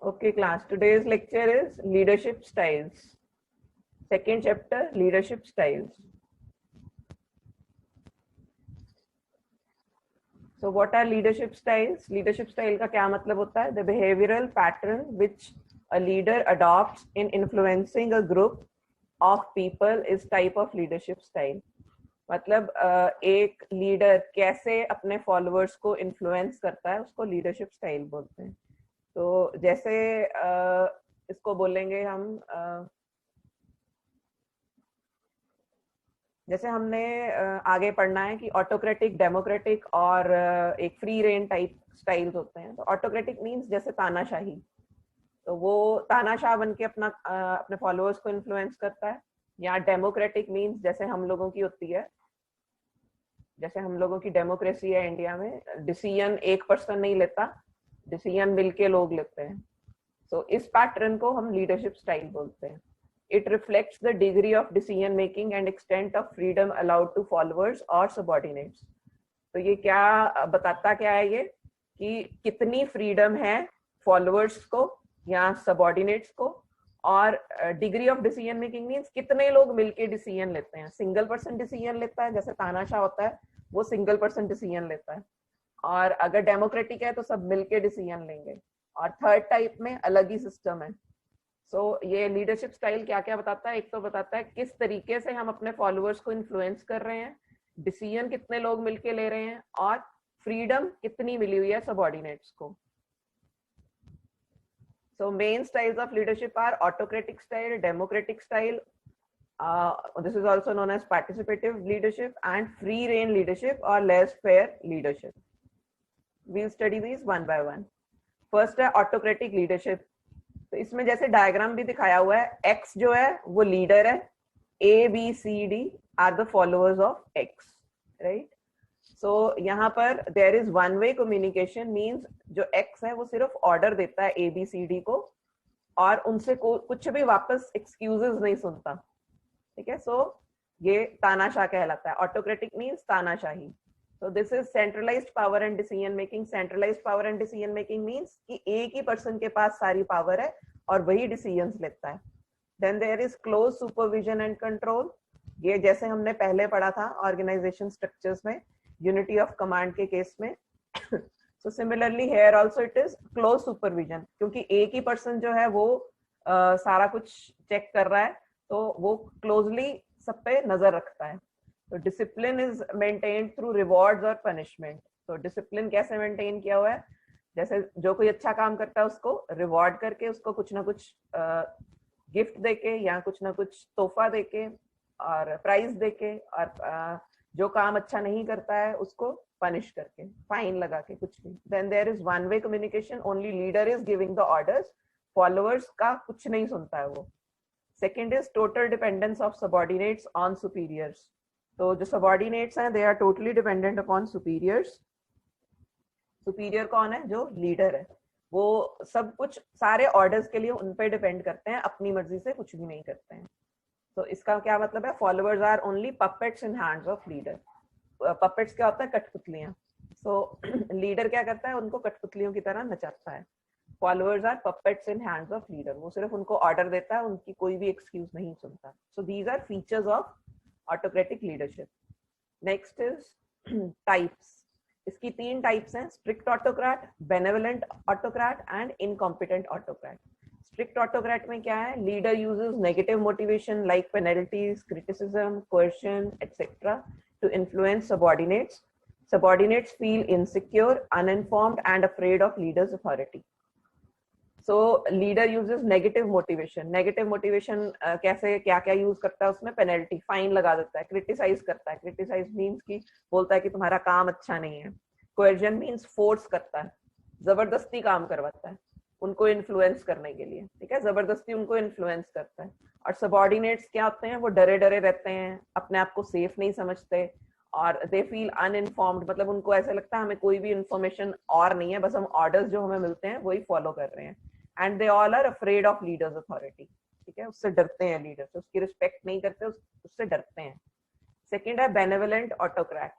Okay, class. Today's lecture is leadership styles. Second chapter, leadership styles. So what are leadership styles? Leadership style का क्या मतलब होता है? The behavioral pattern which a leader adopts in influencing a group of people is type of leadership style. मतलब एक leader कैसे अपने followers को इन्फ्लुएंस करता है उसको लीडरशिप स्टाइल बोलते हैं. तो जैसे इसको बोलेंगे हम जैसे हमने आगे पढ़ना है कि ऑटोक्रेटिक, डेमोक्रेटिक और एक फ्री रेन टाइप स्टाइल्स होते हैं. तो ऑटोक्रेटिक मींस जैसे तानाशाही, तो वो तानाशाह बन के अपने फॉलोअर्स को इन्फ्लुएंस करता है. या डेमोक्रेटिक मींस जैसे हम लोगों की होती है, जैसे हम लोगों की डेमोक्रेसी है इंडिया में, डिसीजन एक पर्सन नहीं लेता, डिसीजन मिलके लोग लेते हैं. तो इस पैटर्न को हम लीडरशिप स्टाइल बोलते हैं. It reflects the degree of decision making and extent of freedom allowed to followers or subordinates. तो ये क्या बताता क्या है ये कि कितनी फ्रीडम है फॉलोअर्स को या सबॉर्डिनेट्स को, और degree of decision making means कितने लोग मिलके डिसीजन लेते हैं. सिंगल पर्सन डिसीजन लेता है, जैसे तानाशाह होता है वो सिंगल पर्सन डिसीजन लेता है, और अगर डेमोक्रेटिक है तो सब मिलके डिसीजन लेंगे. और थर्ड टाइप में अलग ही सिस्टम है. सो ये लीडरशिप स्टाइल क्या क्या बताता है? एक तो बताता है किस तरीके से हम अपने फॉलोअर्स को इन्फ्लुएंस कर रहे हैं, डिसीजन कितने लोग मिलके ले रहे हैं, और फ्रीडम कितनी मिली हुई है सबऑर्डिनेट्स को. So main styles of leadership are autocratic style, democratic style, this is also known as participative leadership, and free rein leadership or laissez-faire leadership. We'll study these one by one. First है autocratic leadership. तो इसमें जैसे diagram भी दिखाया हुआ है, x जो है वो लीडर है, A B C D are the followers of X, right. So यहाँ पर there is one way communication, means जो एक्स है वो सिर्फ ऑर्डर देता है ए बी सी डी को, और उनसे कुछ भी वापस एक्सक्यूजेस नहीं सुनता. ठीक है. सो ये तानाशाह कहलाता है. ऑटोक्रेटिक मींस तानाशाही. So this is centralized power and decision making. Centralized power and decision making means कि एक ही पर्सन के पास सारी पावर है और वही डिसीजंस लेता है. Then there is close supervision and control. ये जैसे हमने पहले पढ़ा था ऑर्गेनाइजेशन स्ट्रक्चर्स में, यूनिटी ऑफ कमांड के केस में. So similarly here also it is close supervision, क्योंकि एक ही पर्सन जो है वो सारा कुछ चेक कर रहा है, तो वो क्लोजली सब पे नजर रखता है. तो discipline is maintained through rewards और पनिशमेंट. तो डिसिप्लिन कैसे मेंटेन किया हुआ है? जैसे जो कोई अच्छा काम करता है उसको रिवॉर्ड करके, उसको कुछ ना कुछ गिफ्ट देके या कुछ ना कुछ तोहफा देके और प्राइज देके, और जो काम अच्छा नहीं करता है उसको पनिश करके, फाइन लगा के, कुछ भी. Then there is one way communication, only leader is giving the orders, followers का कुछ नहीं सुनता है वो. Second is total dependence of subordinates on superiors. तो जो सबऑर्डिनेट्स हैं they are totally dependent upon superiors. Superior कौन है? जो लीडर है. वो सब कुछ सारे ऑर्डर्स के लिए उन पे डिपेंड करते हैं, अपनी मर्जी से कुछ भी नहीं करते हैं. तो इसका क्या मतलब है? Followers are only puppets in hands of leader. Puppets क्या होता है? कठपुतलियां. सो लीडर क्या करता है? उनको कठपुतलियों की तरह नचाता है. Followers are puppets in hands of leader. वो सिर्फ उनको ऑर्डर देता है, उनकी कोई भी एक्सक्यूज नहीं सुनता. So these are features of autocratic leadership. Next is types. इसकी 3 टाइप्स हैं: strict autocrat, benevolent autocrat and incompetent autocrat. Strict autocrat में क्या है? Leader uses negative motivation like penalties, criticism, coercion etcetera to influence subordinates. Subordinates feel insecure, uninformed and afraid of leader's authority. So leader uses negative motivation. Negative motivation कैसे, क्या क्या use करता है उसमें? Penalty, fine लगा देता है. Criticise करता है. क्रिटिसाइज मींस कि बोलता है कि तुम्हारा काम अच्छा नहीं है. कोएर्जन मींस फोर्स करता है, जबरदस्ती काम करवाता है उनको इन्फ्लुएंस करने के लिए. ठीक है, जबरदस्ती उनको इन्फ्लुएंस करता है. और सबऑर्डिनेट्स क्या होते हैं? वो डरे डरे रहते हैं, अपने आप को सेफ नहीं समझते, और दे फील अनइन्फॉर्म्ड. मतलब उनको ऐसा लगता है हमें कोई भी इंफॉर्मेशन और नहीं है, बस हम ऑर्डर्स जो हमें मिलते हैं वही फॉलो कर रहे हैं. And they all are afraid of leaders authority. ठीक है, उससे डरते हैं लीडर से, उसकी रिस्पेक्ट नहीं करते, उससे डरते हैं. सेकेंड है बेनेवोलेंट ऑटोक्रेट.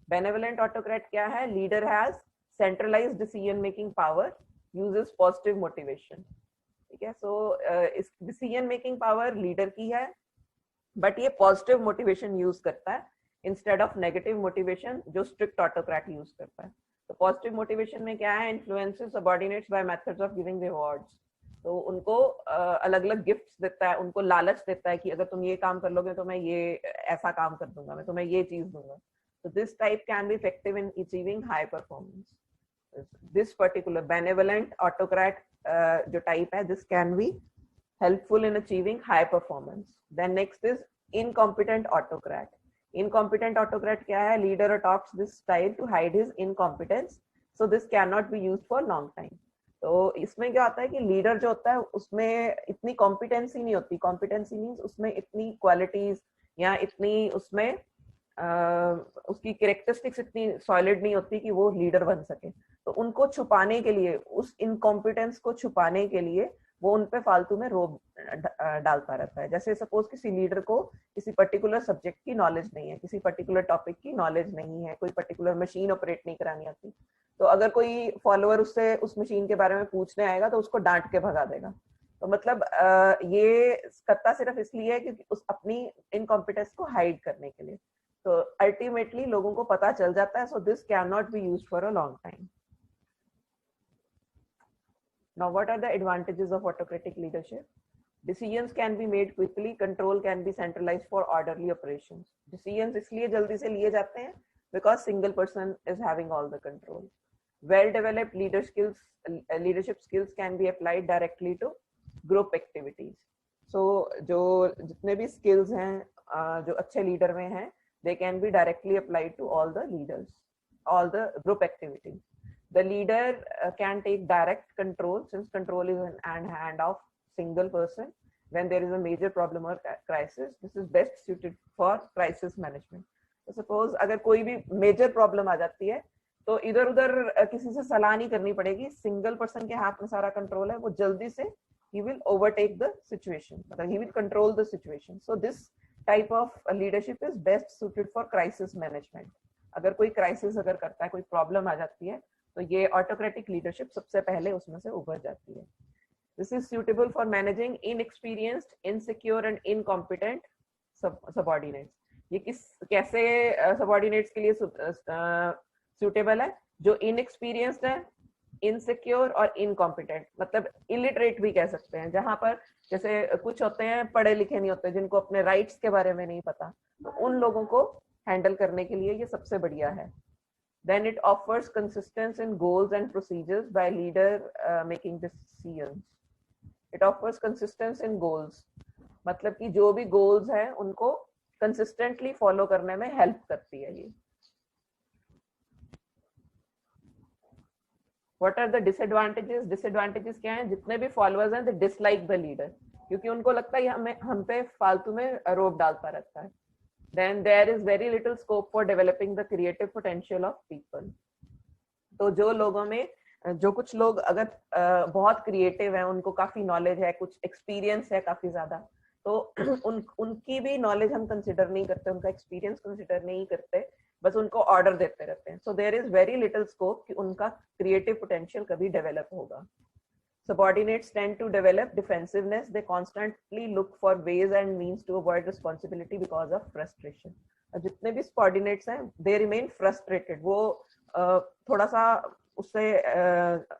बेनेवोलेंट ऑटोक्रेट क्या है? Leader has centralised decision making power uses positive motivation. ठीक है, so इस decision making power leader की है, but ये positive motivation use करता है instead of negative motivation जो strict autocrat use करता है. तो पॉजिटिव मोटिवेशन में क्या है, influences subordinates by methods of giving rewards. तो उनको अलग अलग गिफ्ट्स देता है, उनको लालच देता है कि अगर तुम ये काम कर लोगे तो मैं ये ऐसा काम कर दूंगा, मैं तुम्हें ये चीज दूंगा. तो this type can be effective in achieving high performance. This particular benevolent autocrat जो टाइप है, this can be helpful in achieving high performance. Then next is incompetent autocrat. Incompetent autocrat क्या है, leader adopts this style to hide his incompetence, so this cannot be used for long time. तो इसमें क्या होता है कि leader जो होता है उसमें इतनी कॉम्पिटेंसी नहीं होती. कॉम्पिटेंसी मीन्स उसमें इतनी क्वालिटीज या इतनी उसमें उसकी कैरेक्टरिस्टिक्स इतनी सॉलिड नहीं होती कि वो लीडर बन सके. तो उनको छुपाने के लिए, उस इनकॉम्पिटेंस को छुपाने के लिए वो उन पे फालतू में रोब डालता रहता है. जैसे सपोज किसी लीडर को किसी पर्टिकुलर सब्जेक्ट की नॉलेज नहीं है, किसी पर्टिकुलर टॉपिक की नॉलेज नहीं है, कोई पर्टिकुलर मशीन ऑपरेट नहीं करानी आती, तो अगर कोई फॉलोअर उससे उस मशीन के बारे में पूछने आएगा तो उसको डांट के भगा देगा. तो मतलब ये करता सिर्फ इसलिए है क्योंकि उस अपनी इनकॉम्पिटेंस को हाइड करने के लिए. तो अल्टीमेटली लोगों को पता चल जाता है. So this can not be used for a long time. Now, what are the advantages of autocratic leadership? Decisions can be made quickly, control can be centralized for orderly operations. Decisions इसलिए जल्दी से लिए जाते हैं because single person is having all the control. Well-developed leadership skills can be applied directly to group activities. So जो जितने भी skills हैं जो अच्छे leader में हैं, they can be directly applied to all the leaders, all the group activities. The leader can take direct control, since control is in hand of single person when there is a major problem or crisis. This is best suited for crisis management. So suppose अगर कोई भी major problem आ जाती है तो इधर उधर किसी से सलाह नहीं करनी पड़ेगी. सिंगल पर्सन के हाथ में सारा कंट्रोल है, वो जल्दी से he will overtake the situation, मतलब he will control the situation. So this type of leadership is best suited for crisis management. अगर कोई crisis अगर करता है, कोई problem आ जाती है, तो ये ऑटोक्रेटिक लीडरशिप सबसे पहले उसमें से उभर जाती है. This is suitable for managing inexperienced, insecure and incompetent subordinates. ये कैसे सबऑर्डिनेट्स के लिए सूटेबल है? जो इनएक्सपीरियंस्ड है, इनसिक्योर और इनकॉम्पिटेंट, मतलब इलिटरेट भी कह सकते हैं, जहां पर जैसे कुछ होते हैं पढ़े लिखे नहीं होते, जिनको अपने राइट्स के बारे में नहीं पता, तो उन लोगों को हैंडल करने के लिए ये सबसे बढ़िया है. Then it offers consistency in goals and procedures by leader making decisions. It offers consistency in goals. मतलब कि जो भी goals हैं उनको consistently follow करने में help करती है ये. What are the disadvantages? Disadvantages क्या हैं? जितने भी followers हैं they dislike the leader, क्योंकि उनको लगता है हम पे फालतू में रोब डालता रहता है. Then there is very little scope for developing the creative potential of people. तो जो लोगों में, जो कुछ लोग अगर बहुत क्रिएटिव हैं, उनको काफी नॉलेज है, कुछ एक्सपीरियंस है काफी ज्यादा, तो उनकी भी नॉलेज हम कंसिडर नहीं करते, उनका एक्सपीरियंस कंसिडर नहीं करते, बस उनको ऑर्डर देते रहते हैं. So there is very little scope कि उनका क्रिएटिव पोटेंशियल कभी डेवलप होगा. Subordinates tend to develop defensiveness. They constantly look for ways and means to avoid responsibility because of frustration. जितने भी subordinates हैं, they remain frustrated. वो थोड़ा सा उससे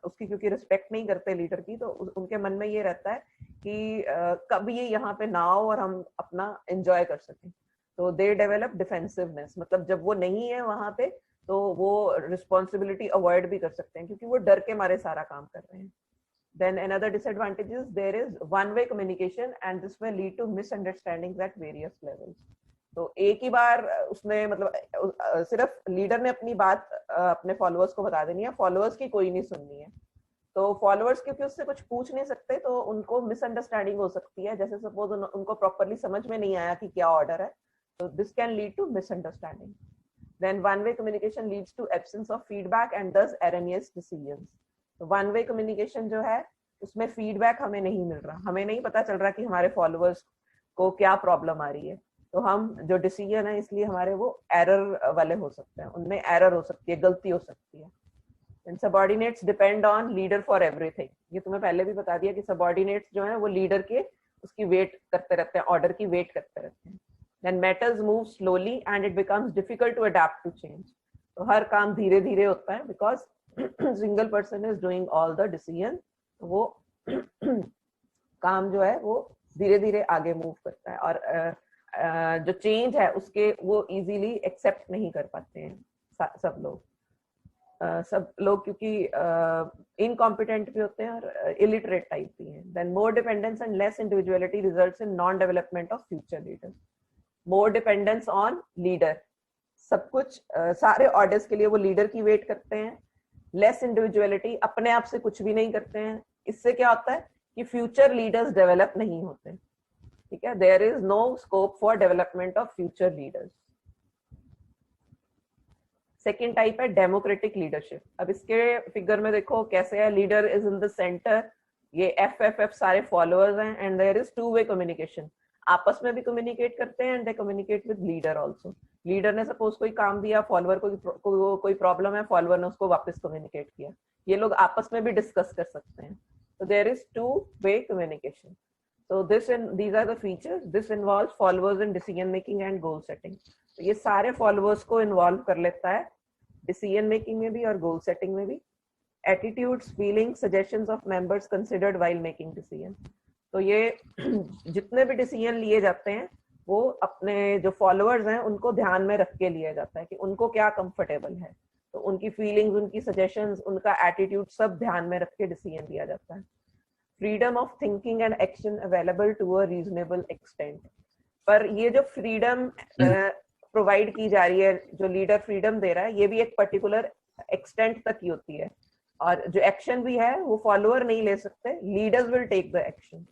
उसकी क्योंकि रिस्पेक्ट नहीं करते लीडर की, तो उनके मन में ये रहता है कि कभी ये यहाँ पे ना हो और हम अपना एंजॉय कर सकें. तो दे डेवलप डिफेंसिवनेस, मतलब जब वो नहीं है वहां पे तो वो रिस्पॉन्सिबिलिटी अवॉइड भी कर सकते हैं क्योंकि वो डर के मारे सारा काम कर रहे हैं. Then another disadvantage is there is one-way communication and this may lead to misunderstandings at various levels. तो एक ही बार उसने मतलब सिर्फ लीडर ने अपनी बात अपने फॉलोअर्स को बता देनी है, फॉलोअर्स की कोई नहीं सुननी है. तो फॉलोअर्स क्योंकि उससे कुछ पूछ नहीं सकते तो उनको मिसअंडरस्टैंडिंग हो सकती है. जैसे सपोज उनको प्रॉपरली समझ में नहीं आया कि क्या ऑर्डर है, तो this can lead to misunderstanding. Then one-way communication leads to absence of feedback and thus erroneous decisions. तो वन वे कम्युनिकेशन जो है उसमें फीडबैक हमें नहीं मिल रहा, हमें नहीं पता चल रहा कि हमारे फॉलोअर्स को क्या प्रॉब्लम आ रही है, तो हम जो डिसीजन है इसलिए हमारे वो एरर वाले हो सकते हैं, उनमें एरर हो सकती है, गलती हो सकती है. And subordinates depend on leader for everything. ये तुम्हें पहले भी बता दिया कि सबऑर्डिनेट्स जो है वो लीडर के उसकी वेट करते रहते हैं, ऑर्डर की वेट करते रहते हैं। Then matters move slowly and it becomes difficult to adapt to change. तो हर काम धीरे धीरे होता है because single person is doing all the decision. वो काम जो है वो धीरे धीरे आगे मूव करता है, और जो चेंज है उसके वो इजीली एक्सेप्ट नहीं कर पाते हैं सब लोग। सब लोग क्योंकि इनकॉम्पिटेंट भी होते हैं और इलिटरेट टाइप भी हैं। Then more dependence and less individuality results in non development of future leaders. More dependence on leader, सब कुछ सारे ऑर्डर्स के लिए वो लीडर की वेट करते हैं। लेस इंडिविजुअलिटी, अपने आप से कुछ भी नहीं करते हैं। इससे क्या होता है कि फ्यूचर लीडर्स डेवलप नहीं होते। ठीक है, there is no scope for development of future leaders. Second type है डेमोक्रेटिक लीडरशिप। अब इसके फिगर में देखो कैसे है, leader is in the centre, ये एफ सारे फॉलोअर्स हैं, and there is two way communication. आपस में भी कम्युनिकेट करते हैं and they communicate with leader also. Leader ने सपोज कोई काम दिया, फॉलोअर को कोई प्रॉब्लम है, फॉलोअर ने उसको वापस कम्युनिकेट किया, ये लोग आपस में भी डिस्कस कर सकते हैं। So there is two-way communication. So these are the features. This involves followers in decision making and goal setting. तो ये सारे followers को involve कर लेता है decision making में भी और goal setting में भी। Attitudes, feelings, suggestions of members considered while making decision. तो ये जितने भी decision लिए जाते हैं वो अपने जो followers हैं उनको ध्यान में रख के लिया जाता है कि उनको क्या comfortable है। तो उनकी फीलिंग्स, उनकी सजेशंस, उनका एटीट्यूड सब ध्यान में रख के डिसीजन लिया जाता है। Freedom of thinking and action available to a reasonable extent. पर ये जो फ्रीडम प्रोवाइड की जा रही है, जो लीडर फ्रीडम दे रहा है, ये भी एक पर्टिकुलर एक्सटेंट तक ही होती है, और जो एक्शन भी है वो फॉलोअर नहीं ले सकते, leaders will take the action.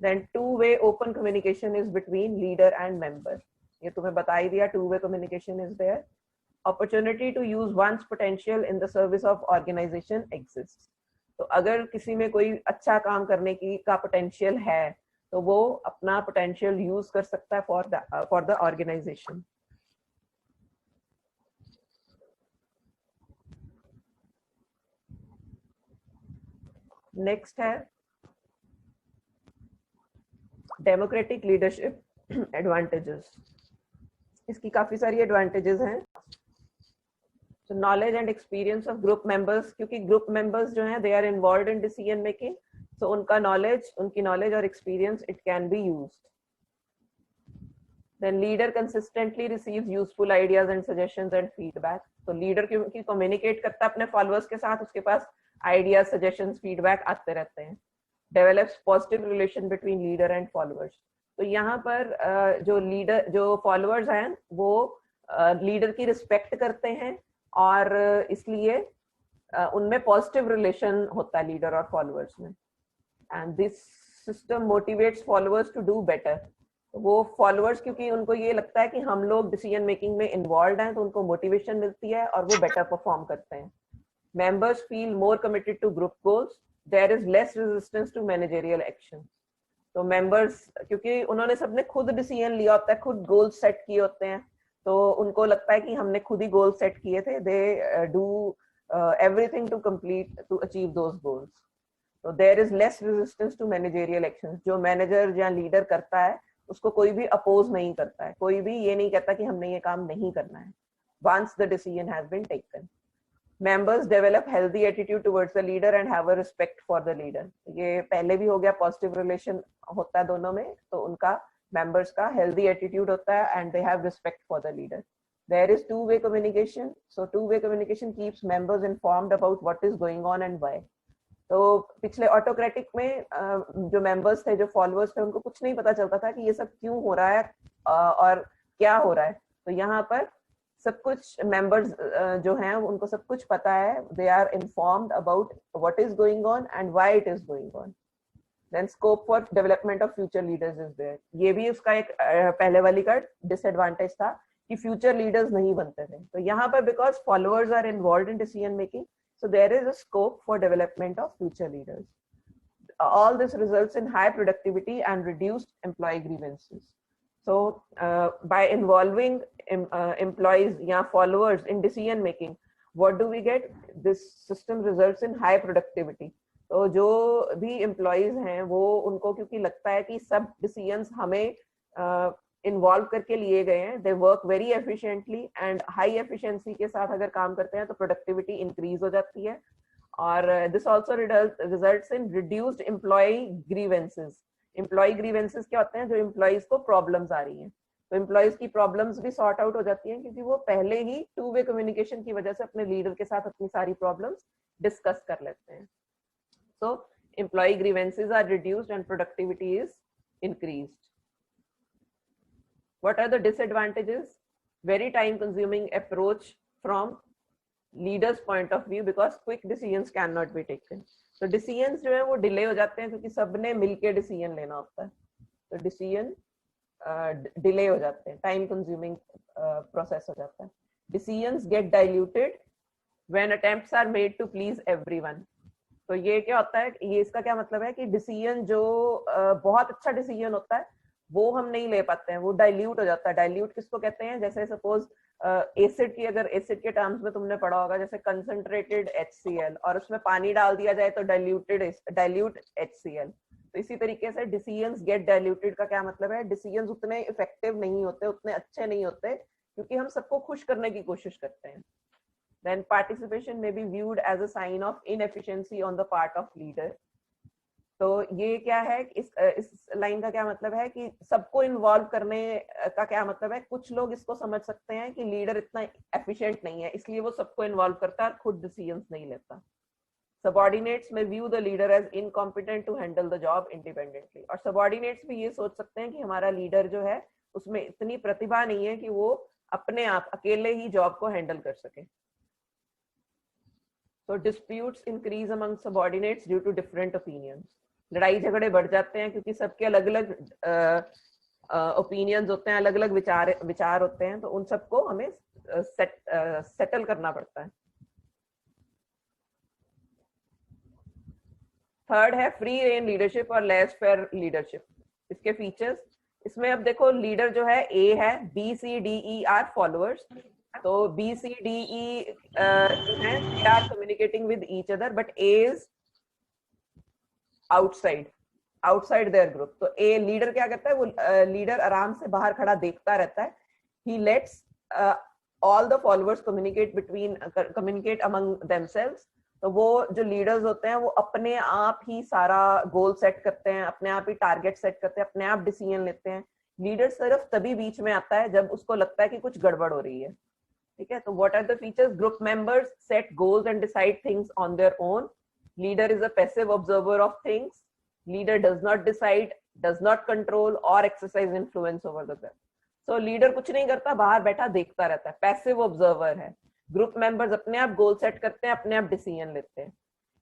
Then two way open communication is between leader and member. ये तुम्हें बता ही दिया, two way communication is there. Opportunity to use one's potential in the service of organization exists. तो अगर किसी में कोई अच्छा काम करने की का पोटेंशियल है तो वो अपना पोटेंशियल यूज कर सकता है फॉर द ऑर्गेनाइजेशन। नेक्स्ट है डेमोक्रेटिक लीडरशिप एडवांटेजेस। इसकी काफी सारी एडवांटेजेस हैं। So knowledge and experience of group members, क्योंकि group members जो हैं they are involved in decision making, so उनका knowledge, उनकी knowledge और experience it can be used. Then leader consistently receives useful ideas and suggestions and feedback. तो leader क्योंकि communicate करता है अपने followers के साथ, उसके पास ideas, suggestions, feedback आते रहते हैं। Develops positive relation between leader and followers. तो यहाँ पर जो followers हैं वो leader की respect करते हैं और इसलिए उनमें पॉजिटिव रिलेशन होता है लीडर और फॉलोअर्स में। And this system motivates followers to do better. वो फॉलोअर्स क्योंकि उनको ये लगता है कि हम लोग डिसीजन मेकिंग में इन्वॉल्व हैं तो उनको मोटिवेशन मिलती है और वो बेटर परफॉर्म करते हैं। Members feel more committed to group goals, there is less resistance to managerial action. तो मेंबर्स क्योंकि उन्होंने सबने खुद डिसीजन लिया होता है, खुद गोल्स सेट किए होते हैं, तो उनको लगता है कि हमने खुद ही गोल सेट किए थे। They do everything to complete to achieve those goals. तो there is less resistance to managerial actions. जो मैनेजर या लीडर करता है उसको कोई भी अपोज नहीं करता है, कोई भी ये नहीं कहता कि हमने ये काम नहीं करना है once the decision has been taken. Members develop healthy attitude towards the leader and have a respect for the leader. ये पहले भी हो गया, पॉजिटिव रिलेशन होता है दोनों में, तो उनका members का healthy attitude होता है and they have respect for the leader. There is two-way communication. So two-way communication keeps members informed about what is going on and why. तो पिछले ऑटोक्रेटिक में जो मेंबर्स थे, जो फॉलोअर्स थे, उनको कुछ नहीं पता चलता था कि ये सब क्यों हो रहा है और क्या हो रहा है। तो यहाँ पर सब कुछ मेंबर्स जो हैं उनको सब कुछ पता है। They are informed about what is going on and why it is going on. Then scope for development of future leaders is there. ये भी उसका एक पहले वाली का डिसएडवांटेज था कि फ्यूचर लीडर्स नहीं बनते थे। तो यहाँ पर because followers are involve in decision making, so there is a scope for development of future leaders. All this results in high productivity and reduced employee grievances. So by involving employees या followers in decision making, what do we get? This system results in high productivity. तो जो भी employees हैं वो उनको क्योंकि लगता है कि सब डिसीजंस हमें इन्वॉल्व करके लिए गए हैं, they work very efficiently and high efficiency के साथ अगर काम करते हैं तो प्रोडक्टिविटी इंक्रीज हो जाती है. और this also results in reduced employ grievances. Employ grievances क्या होते हैं? जो एम्प्लॉइज को प्रॉब्लम्स आ रही हैं, तो एम्प्लॉइज की प्रॉब्लम्स भी सॉर्ट आउट हो जाती हैं क्योंकि वो पहले ही टू वे कम्युनिकेशन की वजह से अपने लीडर के साथ अपनी सारी प्रॉब्लम्स डिस्कस कर लेते हैं. So employee grievances are reduced and productivity is increased. What are the disadvantages? Very time consuming approach from leaders point of view because quick decisions cannot be taken. So decisions जो है वो delay हो जाते हैं क्योंकि सबने मिलके decision लेना होता है, तो decision delay हो जाते हैं, time consuming process हो जाता है. Decisions get diluted when attempts are made to please everyone. तो ये क्या होता है, ये इसका क्या मतलब है कि डिसीजन जो बहुत अच्छा डिसीजन होता है वो हम नहीं ले पाते हैं, वो डाइल्यूट हो जाता है. डाइल्यूट किसको कहते हैं? जैसे सपोज एसिड की, अगर एसिड के टर्म्स में तुमने पढ़ा होगा, जैसे कंसंट्रेटेड HCl और उसमें पानी डाल दिया जाए तो डाइल्यूट HCl. तो इसी तरीके से डिसीजंस गेट डाइल्यूटेड का क्या मतलब है? डिसीजंस उतने इफेक्टिव नहीं होते, उतने अच्छे नहीं होते क्योंकि हम सबको खुश करने की कोशिश करते हैं. Then participation may be viewed as a sign of inefficiency on the part of leader. तो ये क्या है, इस लाइन का क्या मतलब है कि सबको इन्वॉल्व करने का क्या मतलब है? कुछ लोग इसको समझ सकते हैं कि लीडर इतना एफिशिएंट नहीं है इसलिए वो सबको इन्वॉल्व करता है और खुद डिसीजंस नहीं लेता. Subordinates may view the leader as incompetent to handle the job independently. और subordinates भी ये सोच सकते हैं कि हमारा लीडर जो है उसमें इतनी प्रतिभा नहीं है कि वो अपने आप अकेले ही जॉब को हैंडल कर सके. So disputes increase among subordinates due to different opinions. लड़ाई झगड़े बढ़ जाते हैं क्योंकि सबके अलग अलग ओपिनियंस होते हैं, अलग अलग विचार होते हैं, तो उन सबको हमें सेटल करना पड़ता है. थर्ड है फ्री रेन लीडरशिप और लेस फेयर लीडरशिप. इसके फीचर्स, इसमें अब देखो लीडर जो है ए है, BCDE आर फॉलोअर्स. तो BCDE हैं, they are communicating with each other, but A is outside their group. तो A लीडर क्या करता है? वो लीडर आराम से बाहर खड़ा देखता रहता है. He lets all the followers communicate among themselves. तो वो जो लीडर्स होते हैं वो अपने आप ही सारा गोल सेट करते हैं, अपने आप ही टारगेट सेट करते हैं, अपने आप डिसीजन लेते हैं. लीडर सिर्फ तभी बीच में आता है जब उसको लगता है कि कुछ गड़बड़ हो रही है. ठीक है, तो what are the features? Group members set goals and decide things on their own. Leader is a passive observer of things. Leader does not decide, does not control और exercise influence over the group. So leader कुछ नहीं करता, बाहर बैठा देखता रहता है, passive observer है. ग्रुप मेंबर्स अपने आप गोल सेट करते हैं, अपने आप डिसीजन लेते हैं.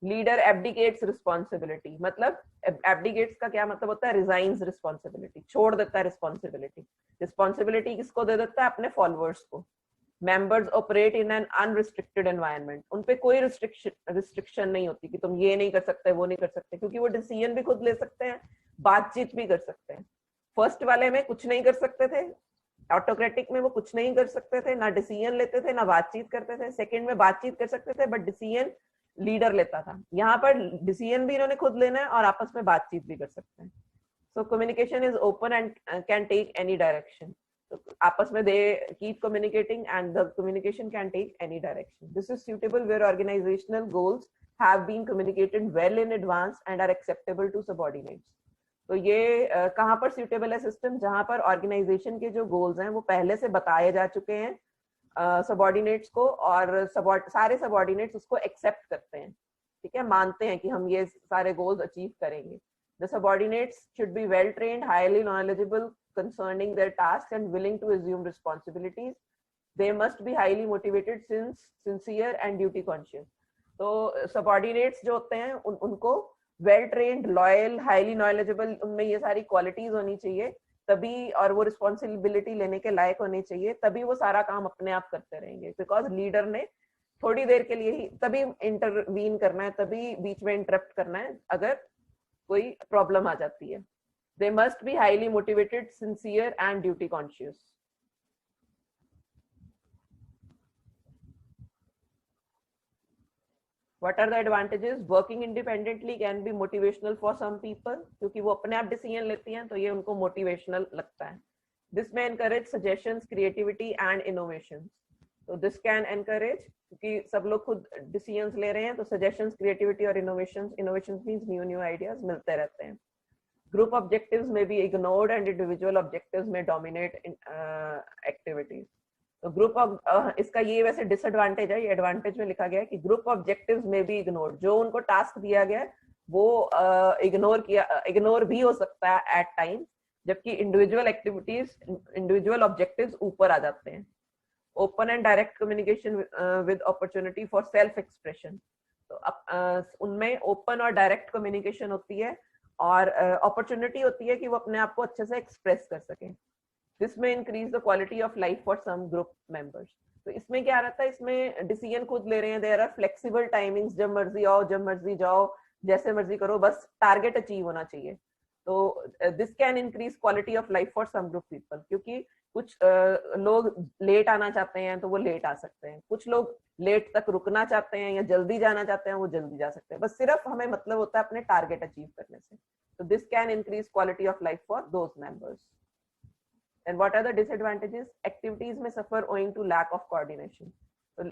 Leader abdicates responsibility. मतलब एब्डिकेट्स का क्या मतलब होता है? रिजाइन्स रिस्पॉन्सिबिलिटी, छोड़ देता है रिस्पॉन्सिबिलिटी. रिस्पॉन्सिबिलिटी किसको दे देता है? अपने फॉलोअर्स को. Members operate in an unrestricted environment. उन पे कोई रिस्ट्रिक्शन नहीं होती कि तुम ये नहीं कर सकते, वो नहीं कर सकते, क्योंकि वो डिसीजन भी खुद ले सकते हैं, बातचीत भी कर सकते हैं. फर्स्ट वाले में कुछ नहीं कर सकते थे, ऑटोक्रेटिक में वो कुछ नहीं कर सकते थे, ना डिसीजन लेते थे ना बातचीत करते थे. सेकंड में बातचीत कर सकते थे बट डिसीजन लीडर लेता था. यहाँ पर डिसीजन भी इन्होंने खुद लेना है और आपस में बातचीत भी कर सकते हैं. So communication is open and can take any direction. आपस में they keep communicating and the communication can take any direction. This is suitable where organizational goals have been communicated well in advance and are acceptable to subordinates. तो ये कहाँ पर suitable है system? जहाँ पर organisation के जो गोल्स हैं वो पहले से बताए जा चुके हैं सबॉर्डिनेट्स को, और सारे सबॉर्डिनेट्स उसको एक्सेप्ट करते हैं. ठीक है, मानते हैं कि हम ये सारे गोल्स अचीव करेंगे. The subordinates should be well trained, highly knowledgeable concerning their tasks and willing to assume responsibilities. They must be highly motivated, sincere and duty conscious. तो subordinates जो होते हैं उनको well trained, loyal, highly knowledgeable, उनमें ये सारी qualities होनी चाहिए तभी, और वो responsibility लेने के लायक होने चाहिए, तभी वो सारा काम अपने आप करते रहेंगे. Because leader ने थोड़ी देर के लिए ही तभी intervene करना है, तभी बीच में interrupt करना है अगर कोई प्रॉब्लम आ जाती है. They must be highly motivated, sincere and duty conscious. What are the advantages? Working independently can be motivational for some people, क्योंकि वो अपने आप डिसीजन लेती हैं तो ये उनको मोटिवेशनल लगता है. This may encourage suggestions, creativity and innovations. So this can encourage, क्योंकि सब लोग खुद डिसीजंस ले रहे हैं तो suggestions, creativity और innovations means new ideas मिलते रहते हैं. Group objectives may be ignored and individual objectives may dominate in activities. तो ग्रुप ऑफ इसका ये वैसे डिसएडवांटेज है, ये एडवांटेज में लिखा गया है कि ग्रुप ऑब्जेक्टिव्स में भी इग्नोर, जो उनको टास्क दिया गया है वो इग्नोर भी हो सकता है एट टाइम, जबकि इंडिविजुअल एक्टिविटीज, इंडिविजुअल ऑब्जेक्टिव्स ऊपर आ जाते हैं. Open and direct communication with opportunity for self expression. तो उनमें ओपन और डायरेक्ट कम्युनिकेशन होती है और अपॉर्चुनिटी होती है कि वो अपने आप को अच्छे से एक्सप्रेस कर सकें. This may increase the quality of life for some group members. तो इसमें क्या रहता है, इसमें डिसीजन खुद ले रहे हैं, there are flexible timings, जब मर्जी आओ जब मर्जी जाओ जैसे मर्जी करो, बस टारगेट अचीव होना चाहिए. तो this can increase quality of life for some group people, क्योंकि कुछ लोग लेट आना चाहते हैं तो वो लेट आ सकते हैं, कुछ लोग लेट तक रुकना चाहते हैं या जल्दी जाना चाहते हैं वो जल्दी जा सकते हैं, बस सिर्फ हमें मतलब होता है अपने टारगेट अचीव करने से. तो this can increase quality of life for those members. And what are the disadvantages? Activities may suffer owing to lack of coordination. तो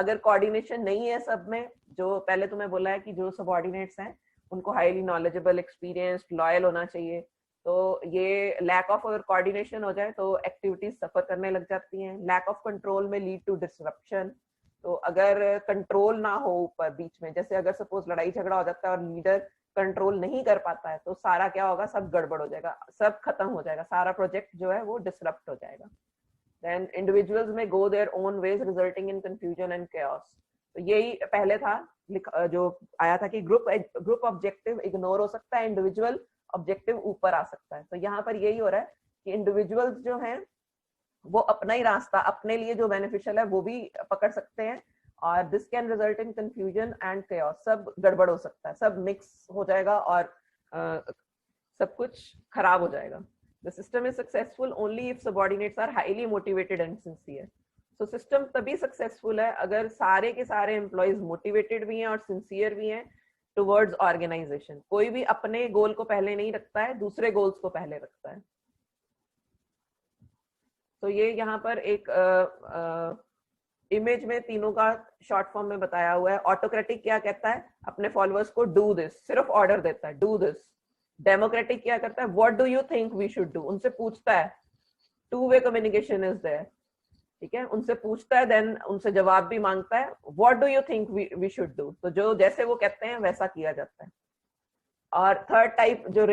अगर coordination नहीं है सब में, जो पहले तुम्हें बोला है कि जो subordinates हैं उनको highly knowledgeable, experienced, loyal होना चाहिए, तो ये lack of अगर coordination हो जाए तो activities suffer करने लग जाती हैं. Lack of control may lead to disruption. तो अगर control ना हो ऊपर बीच में, जैसे अगर suppose लड़ाई झगड़ा हो जाता है और leader कंट्रोल नहीं कर पाता है तो सारा क्या होगा, सब गड़बड़ हो जाएगा, सब खत्म हो जाएगा, सारा प्रोजेक्ट जो है वो डिसरप्ट हो जाएगा. देन इंडिविजुअल्स में go their own ways resulting in confusion and chaos. तो यही पहले था जो आया था कि ग्रुप ऑब्जेक्टिव इग्नोर हो सकता है, इंडिविजुअल ऑब्जेक्टिव ऊपर आ सकता है. तो यहाँ पर यही हो रहा है कि इंडिविजुअल्स जो हैं वो अपना ही रास्ता, अपने लिए जो बेनिफिशियल है वो भी पकड़ सकते हैं, और this can result in confusion and chaos. सब गड़बड़ हो सकता है, सब मिक्स हो जाएगा और सब कुछ खराब हो जाएगा. The system is successful only if subordinates are highly motivated and sincere. तो सिस्टम तभी सक्सेसफुल है अगर सारे के सारे एम्प्लॉइज मोटिवेटेड भी हैं और सिंसियर भी हैं टुवर्ड्स ऑर्गेनाइजेशन. कोई भी अपने गोल को पहले नहीं रखता है, दूसरे गोल्स को पहले रखता है. तो ये यहाँ पर एक इमेज में तीनों का शॉर्ट फॉर्म में बताया हुआ है. ऑटोक्रेटिक क्या कहता है, अपने फॉलोअर्स को डू दिस, सिर्फ ऑर्डर देता है, डू दिस. डेमोक्रेटिक क्या करता है, what do you think we should do, उनसे पूछता है, two way communication is there. ठीक है, उनसे पूछता है, देन उनसे जवाब भी मांगता है, what do you think we should do. तो जो जैसे वो कहते हैं वैसा किया जाता है. और थर्ड टाइप जो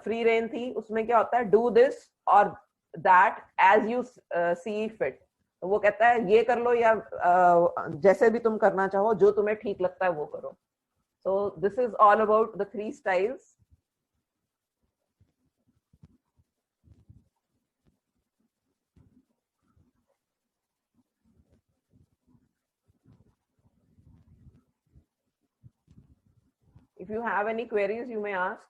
फ्री रेन थी, उसमें क्या होता है, डू दिस और that as you see fit. तो वो कहता है ये कर लो या जैसे भी तुम करना चाहो, जो तुम्हें ठीक लगता है वो करो. So this is all about the 3 styles. If you have any queries, you may ask.